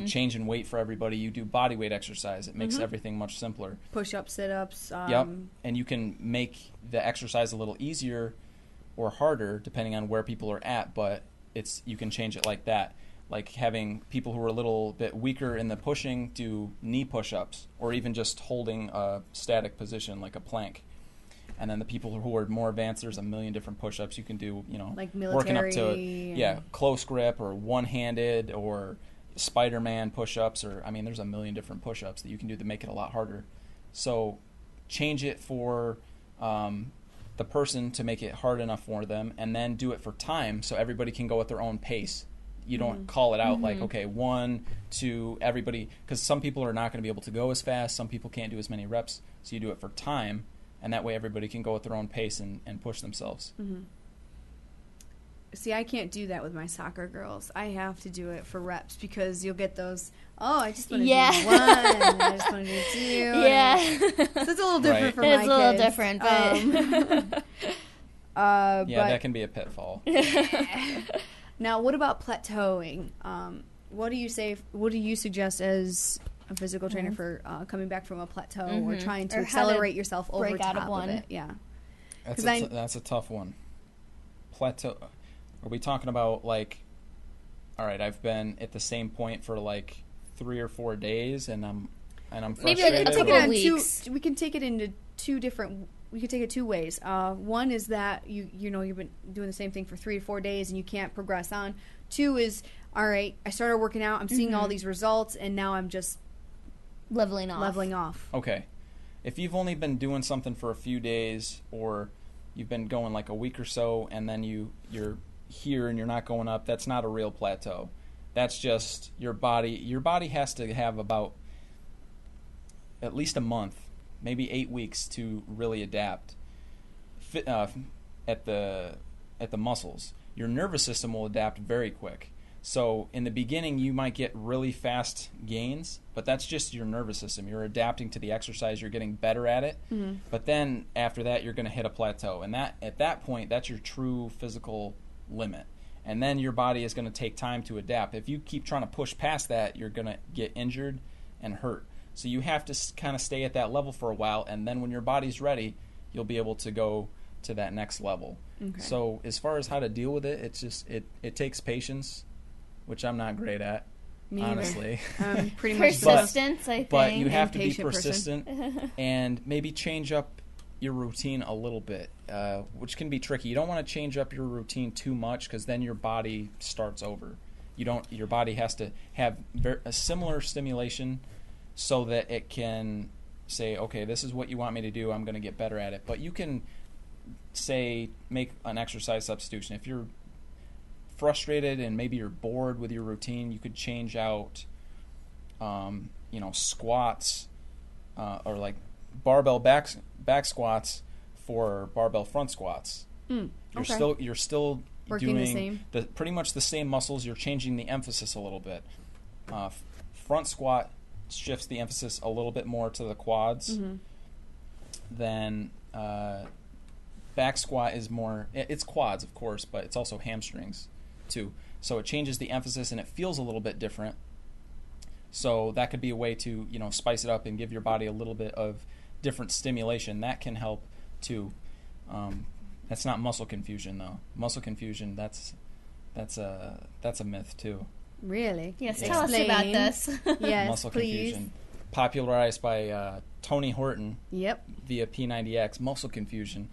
changing weight for everybody. You do body weight exercise. It makes everything much simpler. Push-ups, sit-ups. Yep. And you can make the exercise a little easier or harder depending on where people are at, but you can change it like that. Like having people who are a little bit weaker in the pushing do knee push-ups, or even just holding a static position like a plank. And then the people who are more advanced, there's a million different push-ups you can do, like military, working up to close grip, or one-handed, or Spider-Man push-ups, or there's a million different push-ups that you can do to make it a lot harder. So change it for the person to make it hard enough for them, and then do it for time so everybody can go at their own pace. You don't call it out like, okay, 1, 2, everybody, because some people are not going to be able to go as fast, some people can't do as many reps, so you do it for time, and that way everybody can go at their own pace and push themselves. See, I can't do that with my soccer girls. I have to do it for reps, because you'll get those, I just want to do 1, I just want to do 2. Yeah. So it's a little different for my kids. It's a little different, but... yeah, that can be a pitfall. Now, what about plateauing? What do you say? What do you suggest as a physical trainer for coming back from a plateau, or trying to accelerate yourself over top of it? Yeah, that's a tough one. Plateau. Are we talking about like? All right, I've been at the same point for like 3 or 4 days, and I'm frustrated. Maybe like a couple weeks. We can take it into 2 different. we could take it two ways. One is that you know you've been doing the same thing for 3 to 4 days and you can't progress on. Two is, all right, I started working out, I'm seeing all these results, and now I'm just leveling off. Okay. If you've only been doing something for a few days, or you've been going like a week or so, and then you're here and you're not going up, that's not a real plateau. That's just your body. Your body has to have about at least a month, maybe 8 weeks to really adapt at the muscles. Your nervous system will adapt very quick. So in the beginning, you might get really fast gains, but that's just your nervous system. You're adapting to the exercise. You're getting better at it. But then after that, you're going to hit a plateau. And that at that point, that's your true physical limit. And then your body is going to take time to adapt. If you keep trying to push past that, you're going to get injured and hurt. So you have to kind of stay at that level for a while, and then when your body's ready, you'll be able to go to that next level. Okay. So as far as how to deal with it, it's just it takes patience, which I'm not great at, honestly. Pretty much persistence, I think. But you have to be persistent and maybe change up your routine a little bit, which can be tricky. You don't want to change up your routine too much because then your body starts over. Your body has to have a similar stimulation so that it can say, okay, this is what you want me to do, I'm going to get better at it. But you can, say, make an exercise substitution. If you're frustrated and maybe you're bored with your routine, you could change out, squats or like barbell back squats for barbell front squats. You're still working doing pretty much the same muscles. You're changing the emphasis a little bit. Front squat shifts the emphasis a little bit more to the quads. Then back squat is more, it's quads, of course, but it's also hamstrings too. So it changes the emphasis and it feels a little bit different. So that could be a way to, spice it up and give your body a little bit of different stimulation. That can help too. That's not muscle confusion though. Muscle confusion, that's a myth too. Really? Yes, tell us about this. Yes, muscle please. confusion, popularized by Tony Horton. Yep. Via P90X. Muscle confusion.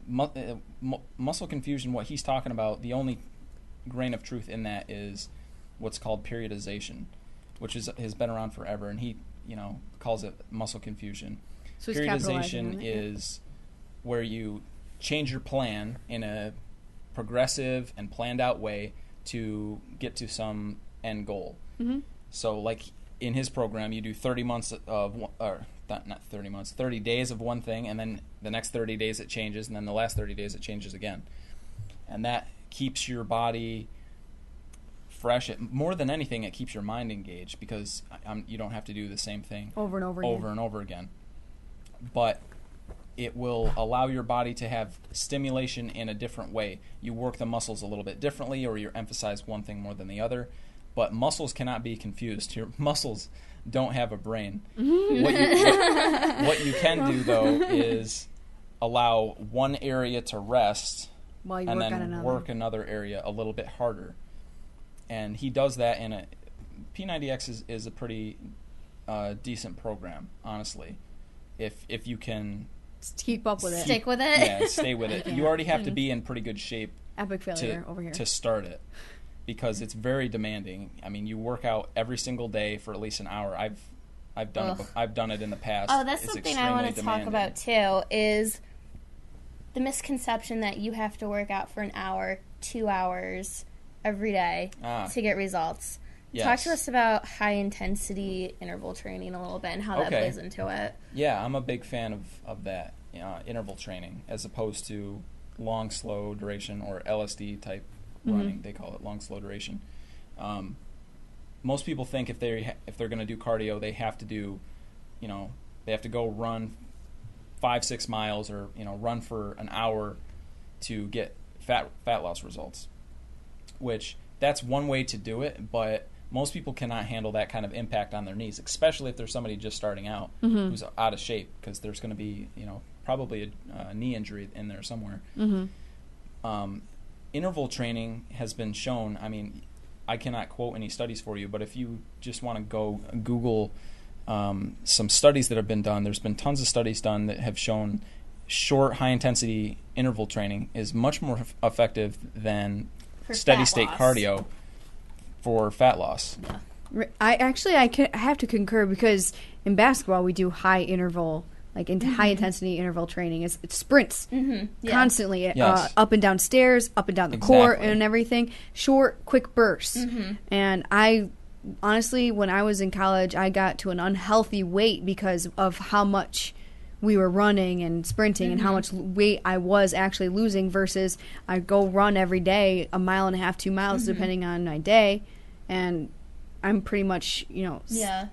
Muscle confusion. What he's talking about, the only grain of truth in that is what's called periodization, which has been around forever, and he calls it muscle confusion. So periodization is where you change your plan in a progressive and planned out way to get to some end goal. So like in his program, you do 30 months of, or not 30 months, 30 days of one thing, and then the next 30 days it changes, and then the last 30 days it changes again. And that keeps your body fresh. More than anything, it keeps your mind engaged because you don't have to do the same thing over and over again. But it will allow your body to have stimulation in a different way. You work the muscles a little bit differently, or you emphasize one thing more than the other. But muscles cannot be confused. Your muscles don't have a brain. What you can do, though, is allow one area to rest and then work another area a little bit harder. And he does that in a... P90X is a pretty decent program, honestly. If you can... keep up with it. Stick with it. Yeah, stay with it. You already have to be in pretty good shape. Epic failure over here. To start it, because it's very demanding. I mean, you work out every single day for at least an hour. I've done it in the past. Oh, that's something I want to talk about too. Is the misconception that you have to work out for an hour, 2 hours every day to get results. Yes. Talk to us about high-intensity interval training a little bit and how that plays into it. Yeah, I'm a big fan of that, interval training, as opposed to long, slow duration or LSD type running. They call it long, slow duration. Most people think if they're going to do cardio, they have to do, they have to go run 5-6 miles or run for an hour to get fat loss results. Which that's one way to do it, but most people cannot handle that kind of impact on their knees, especially if there's somebody just starting out who's out of shape, because there's going to be, probably a knee injury in there somewhere. Interval training has been shown. I mean, I cannot quote any studies for you, but if you just want to go Google some studies that have been done, there's been tons of studies done that have shown short, high-intensity interval training is much more effective than steady-state cardio for fat loss. Yeah. I have to concur, because in basketball we do high interval, like high intensity interval training. It's sprints constantly, up and down stairs, up and down the court, and everything. Short, quick bursts. And I honestly, when I was in college, I got to an unhealthy weight because of how much we were running and sprinting and how much weight I was actually losing, versus I go run every day, 1.5 miles, 2 miles, depending on my day, and I'm pretty much,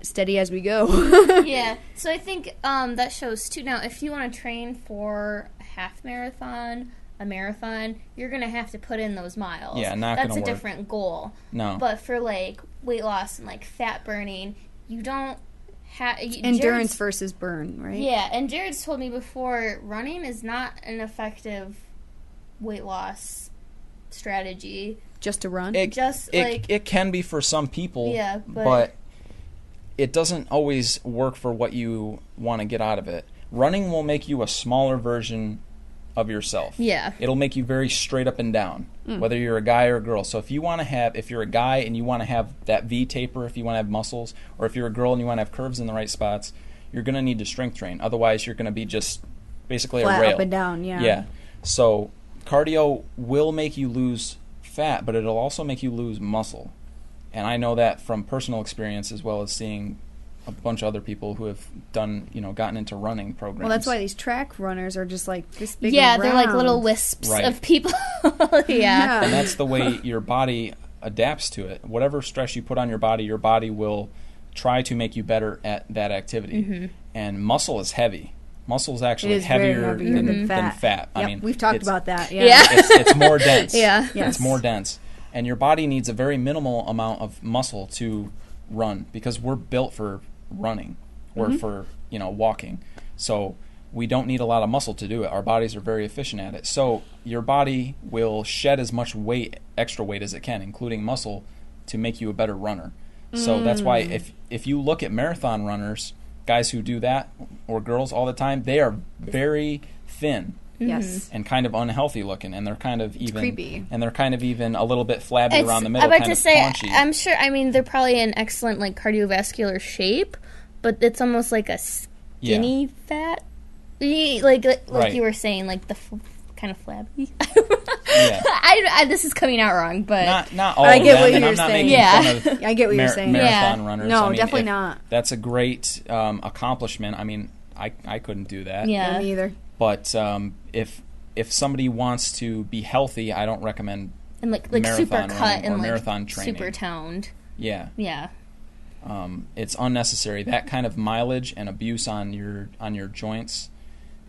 steady as we go. Yeah. So I think that shows too. Now, if you want to train for a half marathon, a marathon, you're going to have to put in those miles. Yeah, not going to work. That's a different goal. No. But for, like, weight loss and, like, fat burning, you don't have... Endurance versus burn, right? Yeah, and Jared's told me before, running is not an effective weight loss strategy. Just to run? It can be for some people, but it doesn't always work for what you want to get out of it. Running will make you a smaller version of yourself. Yeah. It'll make you very straight up and down, whether you're a guy or a girl. So if you're a guy and you want to have that V taper, if you want to have muscles, or if you're a girl and you want to have curves in the right spots, you're going to need to strength train. Otherwise, you're going to be just basically flat a rail. Up and down, yeah. Yeah. So cardio will make you lose fat, but it'll also make you lose muscle. And I know that from personal experience, as well as seeing a bunch of other people who have done, gotten into running programs. Well, that's why these track runners are just like this big. Yeah, round. they're like little wisps of people. Yeah. And that's the way your body adapts to it. Whatever stress you put on your body will try to make you better at that activity. And muscle is heavy. Muscle is actually heavier than fat. Yep, I mean, we've talked about that. Yeah. It's more dense. Yeah. Yes. It's more dense. And your body needs a very minimal amount of muscle to run, because we're built for running or for, walking. So we don't need a lot of muscle to do it. Our bodies are very efficient at it. So your body will shed as much weight, extra weight as it can, including muscle, to make you a better runner. So that's why if you look at marathon runners, guys who do that, or girls all the time, they are very thin. Yes. And kind of unhealthy looking, and they're kind of even creepy. And they're kind of even a little bit flabby around the middle. I'd like kind to of say, paunchy. I'm sure. I mean, they're probably in excellent cardiovascular shape, but it's almost like a skinny fat, like right. You were saying, like the kind of flabby. Yeah. This is coming out wrong, but not all I get of them, what and you're I'm not saying. making fun of I get what you're saying. Marathon runners. No, I mean, definitely not. That's a great accomplishment. I mean, I couldn't do that. Yeah, me either. But if somebody wants to be healthy, I don't recommend and like marathon super cut and marathon training. Super toned. Yeah. Yeah. It's unnecessary. That kind of mileage and abuse on your joints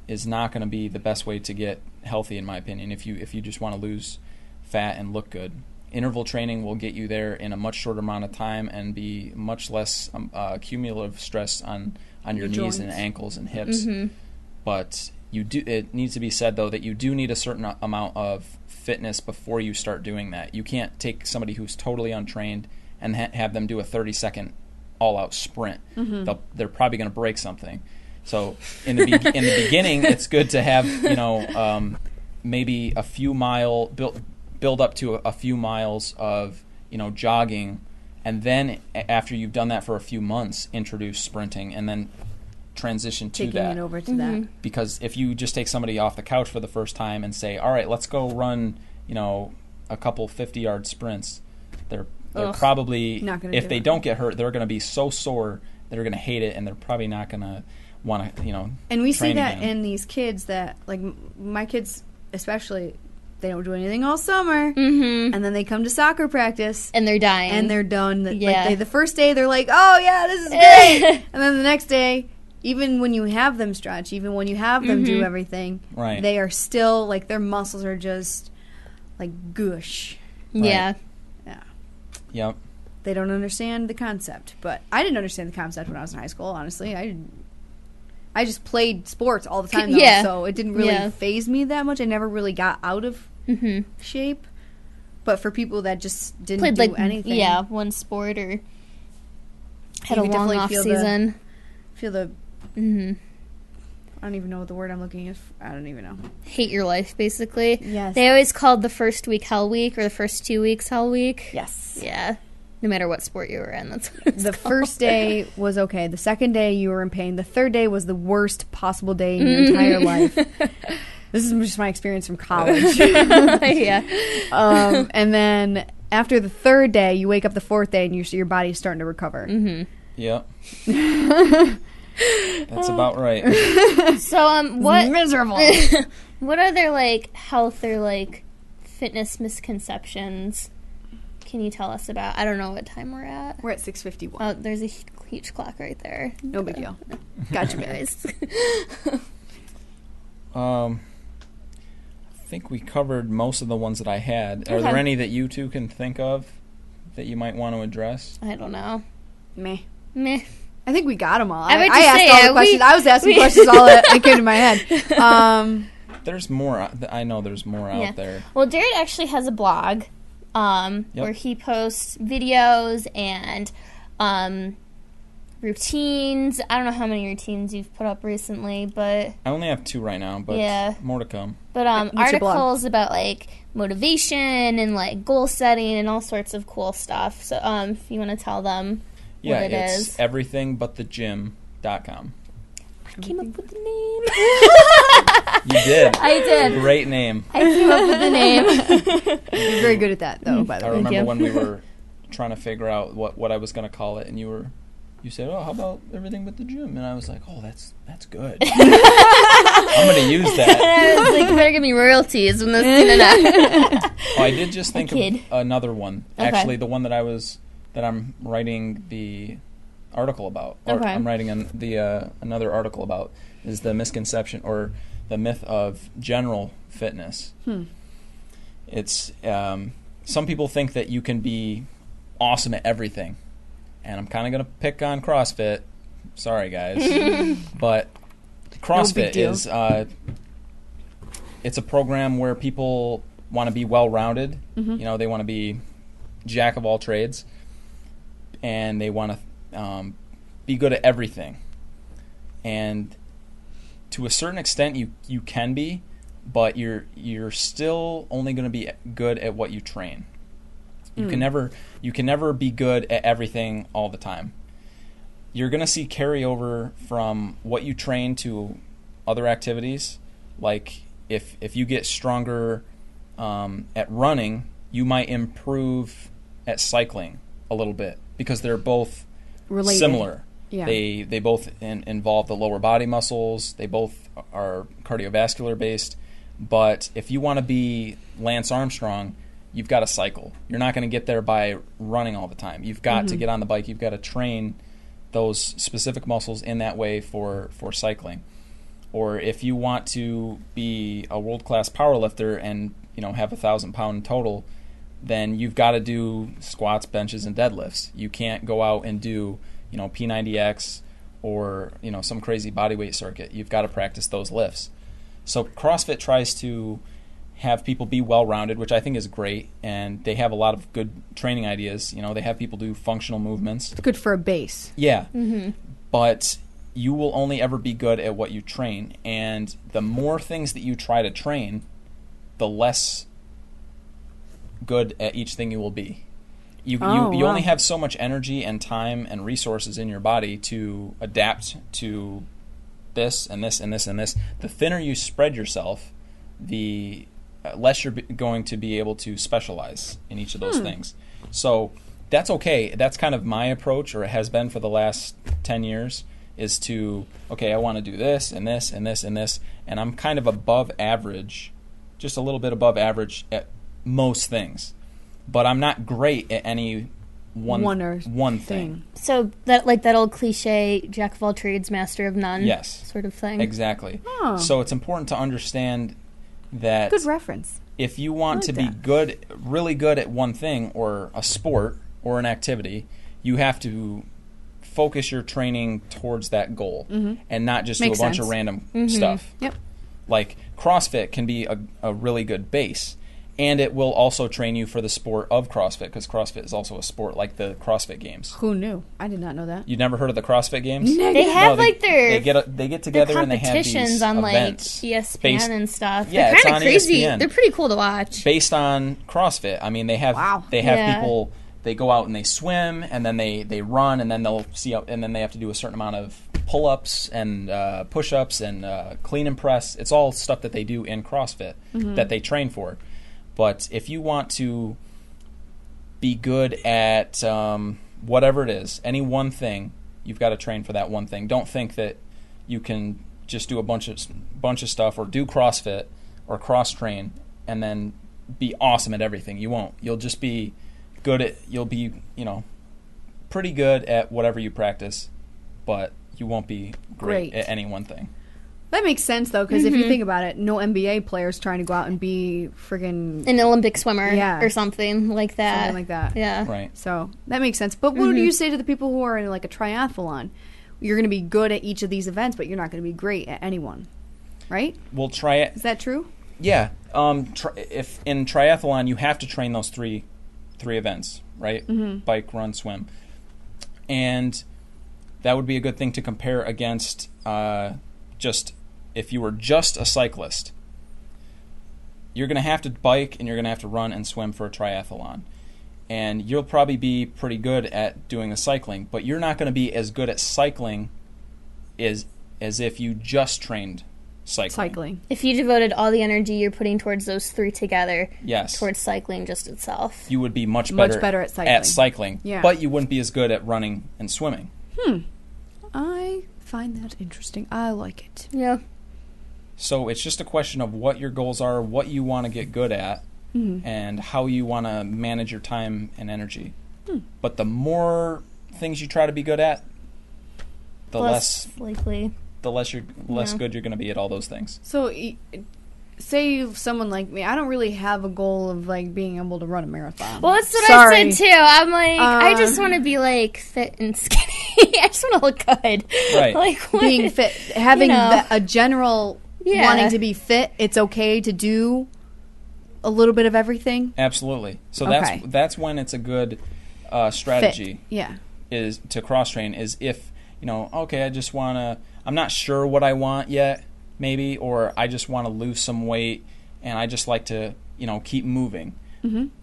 is not going to be the best way to get healthy, in my opinion. If you just want to lose fat and look good, interval training will get you there in a much shorter amount of time and be much less cumulative stress on your knees joints. and ankles and hips. But it needs to be said, though, that you do need a certain amount of fitness before you start doing that. You can't take somebody who's totally untrained and have them do a 30-second all-out sprint. They're probably going to break something. So in the beginning, it's good to have maybe a few build up to a few miles of jogging, and then after you've done that for a few months, introduce sprinting, and then transition to taking that. it over to that. Because if you just take somebody off the couch for the first time and say, all right, let's go run a couple 50-yard sprints, they're probably, if they don't get hurt, they're going to be so sore they're going to hate it, and they're probably not going to want to and we see that again. in these kids that, like, my kids especially, they don't do anything all summer, and then they come to soccer practice and they're dying and they're done. Yeah. Like the first day they're like, oh yeah, this is great, and then the next day, even when you have them stretch, even when you have them do everything, right, they are still like, their muscles are just like gush. Yeah. Yeah. Yep. They don't understand the concept, but I didn't understand the concept when I was in high school. Honestly, I just played sports all the time, though, so it didn't really faze me that much. I never really got out of shape. But for people that just didn't do anything, one sport or had you a could long definitely off feel season, feel the I don't even know what the word I'm looking at. I don't even know. Hate your life, basically. Yes. They always called the first week Hell Week or the first 2 weeks Hell Week. Yes. Yeah. No matter what sport you were in, that's what it's The called. first day was okay. The second day, you were in pain. The third day was the worst possible day in your entire life. This is just my experience from college. Yeah. And then after the third day, you wake up the fourth day, and your body's starting to recover. Mm-hmm. Yep. That's about right. So, what Miserable. what other like health or like fitness misconceptions can you tell us about? I don't know what time we're at. We're at 6:51. Oh, there's a huge clock right there. No big deal. Gotcha, Guys. I think we covered most of the ones that I had. Are Okay. there any that you two can think of that you might want to address? I don't know. Meh. Meh. I think we got them all. I would I just asked say, all the questions. I was asking questions all that came to my head. There's more. I know there's more Yeah. out there. Well, Jarod actually has a blog where he posts videos and routines. I don't know how many routines you've put up recently, but I only have 2 right now, but Yeah. more to come. but What's your blog? articles about like motivation and like goal setting and all sorts of cool stuff. So if you want to tell them Yeah, what it it's is. everythingbutthegym.com. I came up with the name. You did. I did. Great name. I came up with the name. You're very good at that, though, by the I way. remember you. when we were trying to figure out what I was going to call it, and you said, "Oh, how about everything but the gym?" And I was like, "Oh, that's good. I'm going to use that." I was like, you better give me royalties when this is out. Oh, I did just think kid. of another one. Okay. Actually, the one that I'm writing the article about, or Okay. I'm writing another article about, is the misconception or the myth of general fitness. It's some people think that you can be awesome at everything, and I'm kind of going to pick on CrossFit. Sorry, guys, but CrossFit deal. is it's a program where people want to be well-rounded. You know, they want to be jack of all trades, and they want to be good at everything. And to a certain extent, you can be, but you're still only going to be good at what you train. You can never be good at everything all the time. You're going to see carryover from what you train to other activities. Like if you get stronger at running, you might improve at cycling a little bit because they're both Related. similar. Yeah. They both involve the lower body muscles. They both are cardiovascular based. But if you want to be Lance Armstrong, you've got to cycle. You're not going to get there by running all the time. You've got to get on the bike. You've got to train those specific muscles in that way for cycling. Or if you want to be a world-class powerlifter and have 1,000 pound total, then you've got to do squats, benches, and deadlifts. You can't go out and do P90X or some crazy bodyweight circuit. You've got to practice those lifts. So CrossFit tries to have people be well-rounded, which I think is great, and they have a lot of good training ideas. They have people do functional movements. It's good for a base. Yeah, but you will only ever be good at what you train, and the more things that you try to train, the less good at each thing you will be. You only have so much energy and time and resources in your body to adapt to this and this and this and this. The thinner you spread yourself, the less you're going to be able to specialize in each of those things. So that's okay. That's kind of my approach, or it has been for the last 10 years, is to, I want to do this and this and this and this, and I'm kind of above average, just a little bit above average at most things. But I'm not great at any one thing. So that old cliche, jack of all trades, master of none, Yes. sort of thing. Exactly. Oh. So it's important to understand that Good reference. if you want to be really good at one thing, or a sport or an activity, you have to focus your training towards that goal and not just Makes do a bunch sense. of random stuff. Yep. Like CrossFit can be a really good base, And it will also train you for the sport of CrossFit, because CrossFit is also a sport like the CrossFit Games. Who knew? I did not know that. You've never heard of the CrossFit Games? They have they get together and they have competitions these on events like ESPN and stuff. Yeah, They're kind of crazy. ESPN. They're pretty cool to watch. Based on CrossFit. I mean, they have people. They go out and they swim, and then they run, and then and then they have to do a certain amount of pull-ups and push-ups and clean and press. It's all stuff that they do in CrossFit that they train for. But if you want to be good at whatever it is, any one thing, you've got to train for that one thing. Don't think that you can just do a bunch of stuff or do CrossFit or cross-train and then be awesome at everything. You won't. You'll just be you'll be, pretty good at whatever you practice, but you won't be great at any one thing. That makes sense, though, because if you think about it, no NBA player's trying to go out and be friggin' an Olympic swimmer or something like that. Something like that. Yeah. Right. So that makes sense. But what do you say to the people who are in like a triathlon? You're going to be good at each of these events, but you're not going to be great at any one, right? Well, try it. Is that true? Yeah. If in triathlon you have to train those three events, right? Bike, run, swim, and that would be a good thing to compare against. Just if you were just a cyclist, you're going to have to bike and you're going to have to run and swim for a triathlon. And you'll probably be pretty good at doing the cycling, but you're not going to be as good at cycling as if you just trained cycling. If you devoted all the energy you're putting towards those three together yes. towards cycling just itself. You would be much better at cycling. Yeah. But you wouldn't be as good at running and swimming. I find that interesting. I like it. Yeah. So it's just a question of what your goals are, what you want to get good at, and how you want to manage your time and energy. But the more things you try to be good at, the less likely. The less good you're going to be at all those things. So, say someone like me, I don't really have a goal of like being able to run a marathon. Well, that's what I said too. I'm like, I just want to be like fit and skinny. I just want to look good. Right. Like being fit, having a general wanting to be fit. It's okay to do a little bit of everything. Absolutely. So that's when it's a good strategy. Fit. Yeah. Is to cross train is if okay, I just want to. I'm not sure what I want yet, maybe, or I just want to lose some weight, and I just like to, keep moving.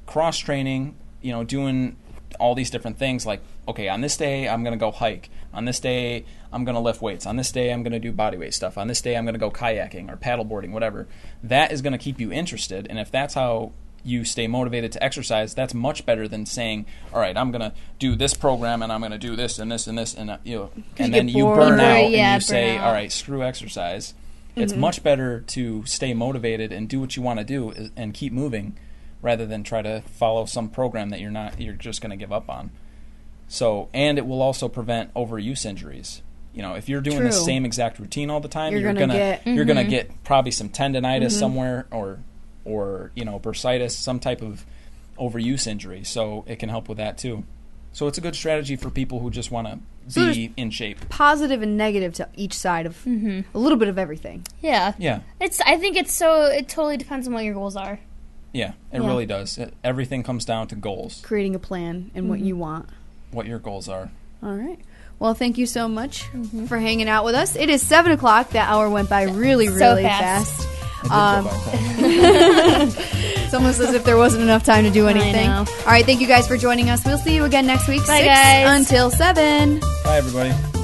Cross training, doing all these different things. Like, okay, on this day I'm going to go hike. On this day I'm going to lift weights. On this day I'm going to do bodyweight stuff. On this day I'm going to go kayaking or paddleboarding, whatever. That is going to keep you interested, and if that's how you stay motivated to exercise, that's much better than saying, all right, I'm going to do this program and I'm going to do this and this and this and and then you burn out and you say, all right, screw exercise. It's much better to stay motivated and do what you want to do and keep moving rather than try to follow some program that you're just going to give up on. So, and it will also prevent overuse injuries. If you're doing the same exact routine all the time, you're going to get probably some tendonitis somewhere or bursitis, some type of overuse injury. So it can help with that too. So it's a good strategy for people who just want to be in shape. Positive and negative to each side of a little bit of everything. Yeah. Yeah. I think it totally depends on what your goals are. Yeah, it really does. Everything comes down to goals. Creating a plan and what you want. What your goals are. All right. Well, thank you so much for hanging out with us. It is 7 o'clock. That hour went by really, really fast. It's almost as if there wasn't enough time to do anything. All right, thank you guys for joining us. We'll see you again next week. Bye, guys. Until 7. Bye, everybody.